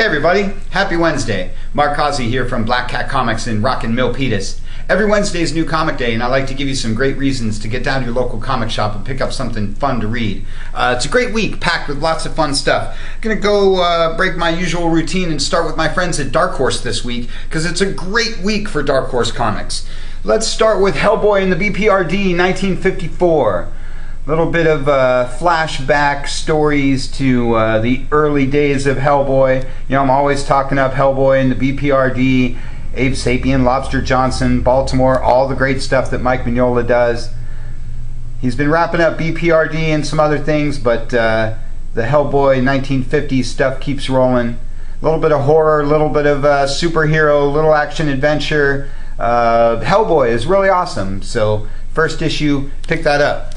everybody, happy Wednesday. Mark Causey here from Black Cat Comics in Rockin' Milpitas. Every Wednesday is New Comic Day, and I like to give you some great reasons to get down to your local comic shop and pick up something fun to read. It's a great week, packed with lots of fun stuff. I'm going to go break my usual routine and start with my friends at Dark Horse this week, because it's a great week for Dark Horse Comics. Let's start with Hellboy and the BPRD, 1954. A little bit of flashback stories to the early days of Hellboy. You know, I'm always talking up Hellboy and the BPRD, Abe Sapien, Lobster Johnson, Baltimore, all the great stuff that Mike Mignola does. He's been wrapping up BPRD and some other things, but the Hellboy 1950s stuff keeps rolling. A little bit of horror, a little bit of superhero, a little action adventure. Hellboy is really awesome, so first issue, pick that up.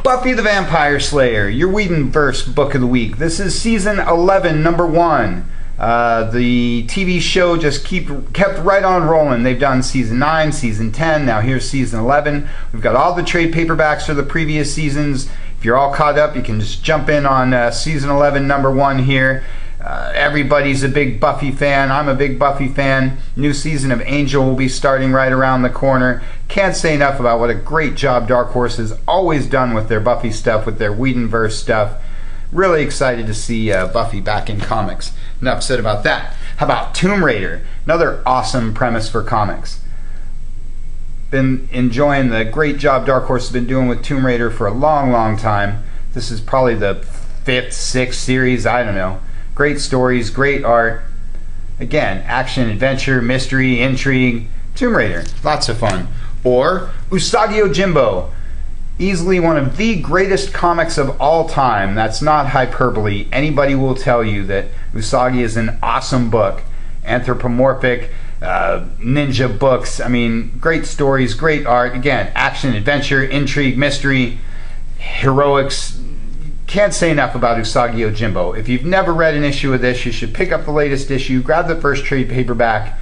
Buffy the Vampire Slayer, your Whedonverse book of the week. This is season 11, number 1. The TV show just kept right on rolling. They've done season 9, season 10, now here's season 11. We've got all the trade paperbacks for the previous seasons. If you're all caught up, you can just jump in on season 11, number 1 here. Everybody's a big Buffy fan. I'm a big Buffy fan. New season of Angel will be starting right around the corner. Can't say enough about what a great job Dark Horse has always done with their Buffy stuff, with their Whedonverse stuff. Really excited to see Buffy back in comics. Enough said about that. How about Tomb Raider? Another awesome premise for comics. Been enjoying the great job Dark Horse has been doing with Tomb Raider for a long, long time. This is probably the 5th, 6th series, I don't know. Great stories, great art. Again, action, adventure, mystery, intrigue. Tomb Raider, lots of fun. Or Usagi Yojimbo, easily one of the greatest comics of all time. That's not hyperbole. Anybody will tell you that Usagi is an awesome book. Anthropomorphic, ninja books. I mean, great stories, great art. Again, action, adventure, intrigue, mystery, heroics. Can't say enough about Usagi Yojimbo. If you've never read an issue of this, you should pick up the latest issue, grab the first trade paperback,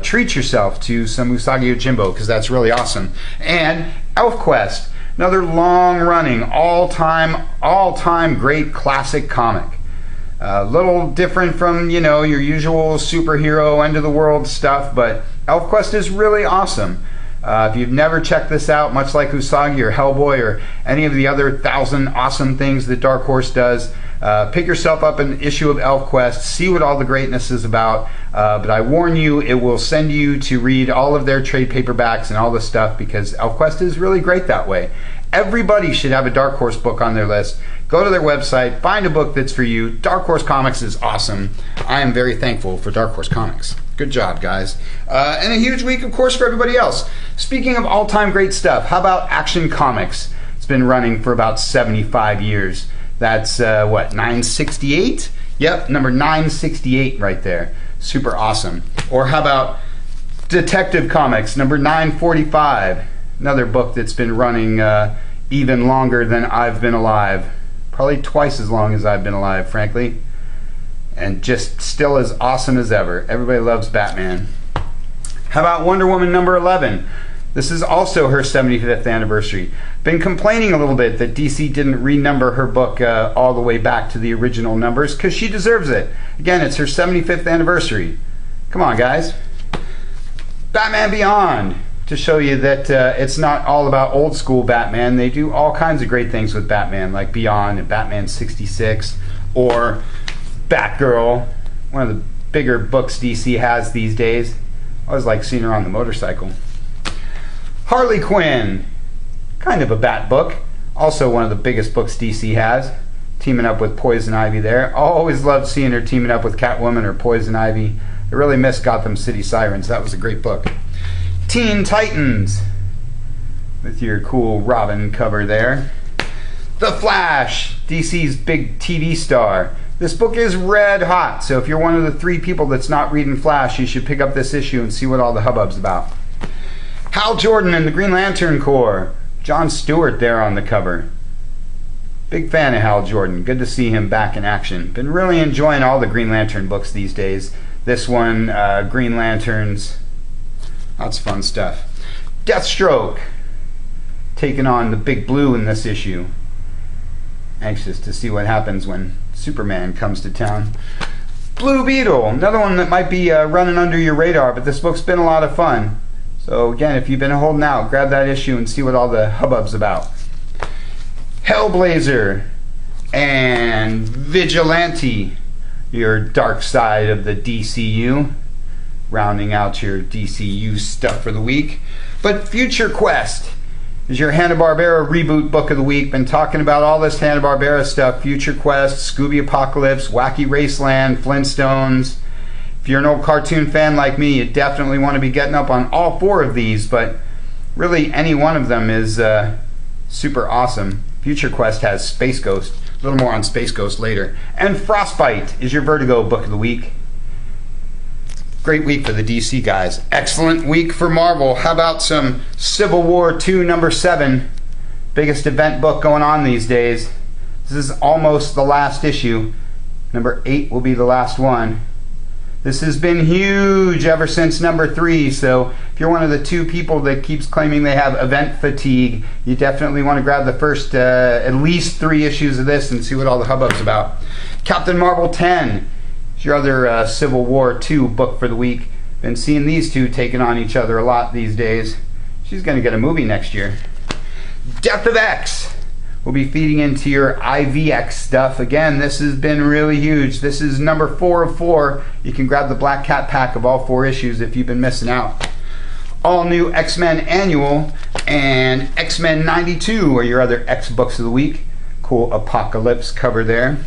treat yourself to some Usagi Yojimbo, because that's really awesome. And ElfQuest, another long-running, all-time great classic comic. A little different from, you know, your usual superhero, end-of-the-world stuff, but ElfQuest is really awesome. If you've never checked this out, much like Usagi or Hellboy or any of the other 1,000 awesome things that Dark Horse does, pick yourself up an issue of ElfQuest, see what all the greatness is about, but I warn you, it will send you to read all of their trade paperbacks and all this stuff, because ElfQuest is really great that way. Everybody should have a Dark Horse book on their list. Go to their website, find a book that's for you. Dark Horse Comics is awesome. I am very thankful for Dark Horse Comics. Good job, guys. And a huge week, of course, for everybody else. Speaking of all-time great stuff, how about Action Comics? It's been running for about 75 years. That's, what, 968? Yep, number 968 right there. Super awesome. Or how about Detective Comics, number 945? Another book that's been running even longer than I've been alive. Probably twice as long as I've been alive, frankly. And just still as awesome as ever. Everybody loves Batman. How about Wonder Woman number 11? This is also her 75th anniversary. Been complaining a little bit that DC didn't renumber her book all the way back to the original numbers, because she deserves it. Again, it's her 75th anniversary. Come on, guys. Batman Beyond, to show you that it's not all about old school Batman. They do all kinds of great things with Batman, like Beyond and Batman 66, or Batgirl, one of the bigger books DC has these days. I always like seeing her on the motorcycle. Harley Quinn, kind of a Bat book, also one of the biggest books DC has, teaming up with Poison Ivy there. I always loved seeing her teaming up with Catwoman or Poison Ivy. I really miss Gotham City Sirens. That was a great book. Teen Titans, with your cool Robin cover there. The Flash, DC's big TV star. This book is red hot, so if you're one of the 3 people that's not reading Flash, you should pick up this issue and see what all the hubbub's about. Hal Jordan and the Green Lantern Corps. John Stewart there on the cover. Big fan of Hal Jordan. Good to see him back in action. Been really enjoying all the Green Lantern books these days. This one, Green Lanterns. Lots of fun stuff. Deathstroke, taking on the Big Blue in this issue. Anxious to see what happens when Superman comes to town. Blue Beetle, another one that might be running under your radar, but this book's been a lot of fun. So again, if you've been holding out, grab that issue and see what all the hubbub's about. Hellblazer and Vigilante, your dark side of the DCU, rounding out your DCU stuff for the week. But Future Quest is your Hanna-Barbera reboot book of the week. Been talking about all this Hanna-Barbera stuff: Future Quest, Scooby Apocalypse, Wacky Raceland, Flintstones. If you're an old cartoon fan like me, you definitely want to be getting up on all four of these, but really any one of them is super awesome. Future Quest has Space Ghost. A little more on Space Ghost later. And Frostbite is your Vertigo book of the week. Great week for the DC guys. Excellent week for Marvel. How about some Civil War II #7? Biggest event book going on these days. This is almost the last issue. #8 will be the last one. This has been huge ever since #3, so if you're one of the 2 people that keeps claiming they have event fatigue, you definitely want to grab the first at least 3 issues of this and see what all the hubbub's about. Captain Marvel 10 is your other Civil War II book for the week. Been seeing these 2 taking on each other a lot these days. She's going to get a movie next year. Death of X. We'll be feeding into your IVX stuff. Again, this has been really huge. This is #4 of 4. You can grab the Black Cat pack of all 4 issues if you've been missing out. All new X-Men Annual and X-Men 92 are your other X books of the week. Cool Apocalypse cover there.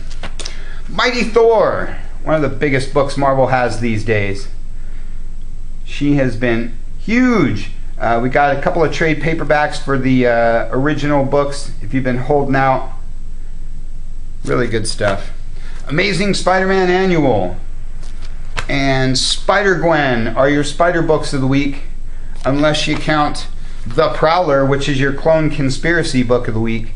Mighty Thor, one of the biggest books Marvel has these days. She has been huge. We got a couple of trade paperbacks for the original books if you've been holding out. Really good stuff. Amazing Spider-Man Annual and Spider-Gwen are your Spider books of the week, unless you count The Prowler, which is your Clone Conspiracy book of the week.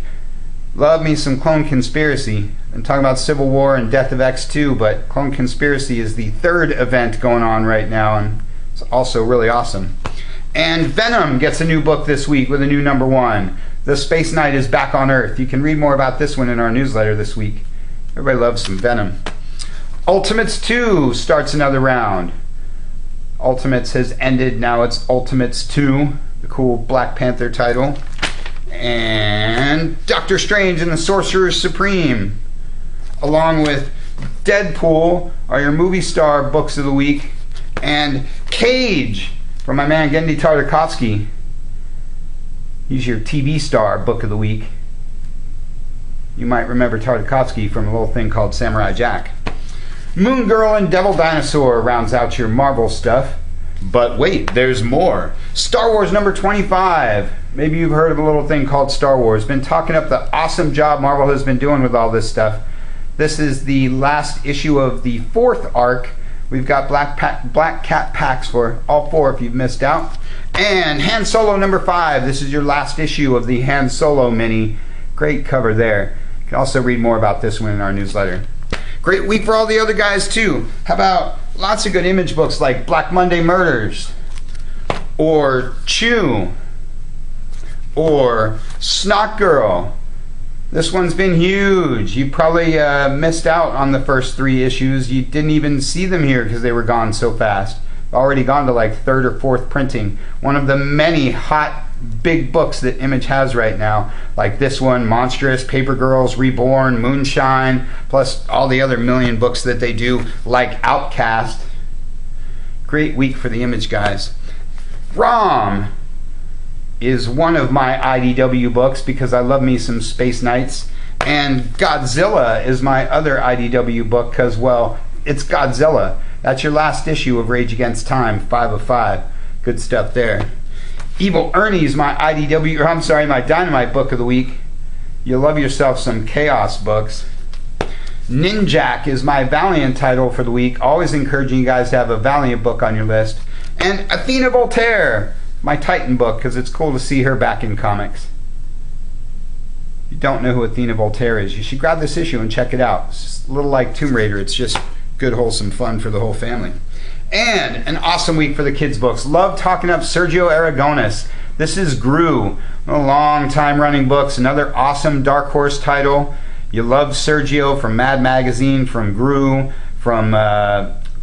Love me some Clone Conspiracy. I'm talking about Civil War and Death of X too, but Clone Conspiracy is the 3rd event going on right now, and it's also really awesome. And Venom gets a new book this week with a new #1. The Space Knight is back on Earth. You can read more about this one in our newsletter this week. Everybody loves some Venom. Ultimates 2 starts another round. Ultimates has ended, now it's Ultimates 2, the cool Black Panther title. And Doctor Strange and the Sorcerer Supreme, along with Deadpool, are your movie star books of the week. And Cage, from my man Genndy Tartakovsky. He's your TV star book of the week. You might remember Tartakovsky from a little thing called Samurai Jack. Moon Girl and Devil Dinosaur rounds out your Marvel stuff. But wait, there's more. Star Wars #25. Maybe you've heard of a little thing called Star Wars. Been talking up the awesome job Marvel has been doing with all this stuff. This is the last issue of the 4th arc. We've got Black Cat packs for all 4 if you've missed out. And Han Solo #5. This is your last issue of the Han Solo mini. Great cover there. You can also read more about this one in our newsletter. Great week for all the other guys too. How about lots of good Image books like Black Monday Murders, or Chew, or Snot Girl. This one's been huge. You probably missed out on the first 3 issues. You didn't even see them here because they were gone so fast. Already gone to like 3rd or 4th printing. One of the many hot big books that Image has right now, like this one, Monstrous, Paper Girls, Reborn, Moonshine, plus all the other million books that they do, like Outcast. Great week for the Image guys. Rom is one of my IDW books because I love me some Space Knights, and Godzilla is my other IDW book because, well, it's Godzilla. That's your last issue of Rage Against Time, 5 of 5. Good stuff there. Evil Ernie is my my Dynamite book of the week. You'll love yourself some Chaos books. Ninjak is my Valiant title for the week. Always encouraging you guys to have a Valiant book on your list. And Athena Voltaire, my Titan book, because it's cool to see her back in comics. If you don't know who Athena Voltaire is, you should grab this issue and check it out. It's just a little like Tomb Raider. It's just good, wholesome fun for the whole family. And an awesome week for the kids' books. Love talking up Sergio Aragonis. This is Gru, a long time running books, another awesome Dark Horse title. You love Sergio from Mad Magazine, from Gru, from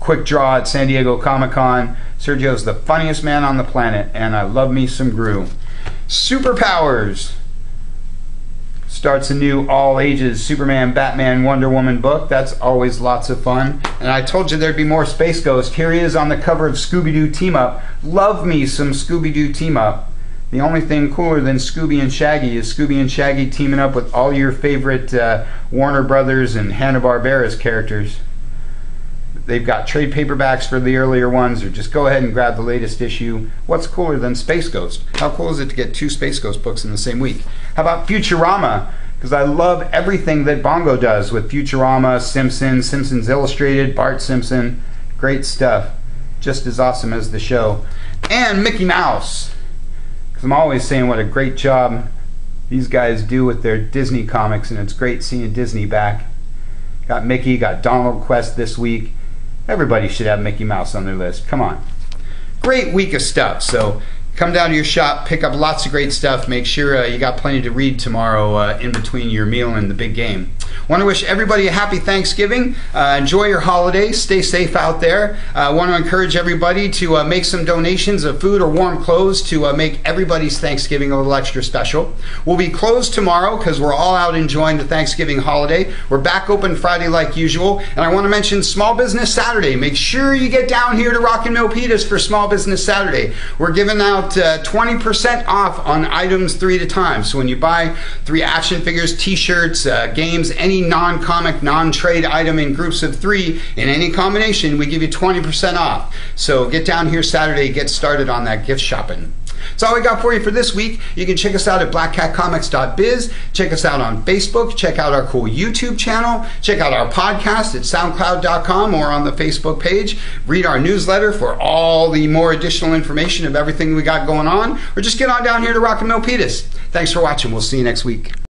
Quick Draw at San Diego Comic-Con. Sergio's the funniest man on the planet, and I love me some Gru. Superpowers starts a new all-ages Superman, Batman, Wonder Woman book. That's always lots of fun. And I told you there'd be more Space Ghost. Here he is on the cover of Scooby-Doo Team Up. Love me some Scooby-Doo Team Up. The only thing cooler than Scooby and Shaggy is Scooby and Shaggy teaming up with all your favorite Warner Brothers and Hanna-Barbera's characters. They've got trade paperbacks for the earlier ones, or just go ahead and grab the latest issue. What's cooler than Space Ghost? How cool is it to get 2 Space Ghost books in the same week? How about Futurama? Because I love everything that Bongo does with Futurama, Simpsons, Simpsons Illustrated, Bart Simpson. Great stuff. Just as awesome as the show. And Mickey Mouse. Because I'm always saying what a great job these guys do with their Disney comics, and it's great seeing Disney back. Got Mickey, got Donald Quest this week. Everybody should have Mickey Mouse on their list. Come on. Great week of stuff. So come down to your shop, pick up lots of great stuff. Make sure you got plenty to read tomorrow in between your meal and the big game. Want to wish everybody a happy Thanksgiving. Enjoy your holiday. Stay safe out there. Want to encourage everybody to make some donations of food or warm clothes to make everybody's Thanksgiving a little extra special. We'll be closed tomorrow because we're all out enjoying the Thanksgiving holiday. We're back open Friday like usual. And I want to mention Small Business Saturday. Make sure you get down here to Rockin' Milpitas for Small Business Saturday. We're giving out 20% off on items 3 at a time. So when you buy 3 action figures, t-shirts, games, any non-comic, non-trade item in groups of 3 in any combination, we give you 20% off. So get down here Saturday, get started on that gift shopping. That's all we got for you for this week. You can check us out at blackcatcomics.biz. Check us out on Facebook. Check out our cool YouTube channel. Check out our podcast at soundcloud.com or on the Facebook page. Read our newsletter for all the more additional information of everything we got going on. Or just get on down here to Rockin' Milpitas. Thanks for watching. We'll see you next week.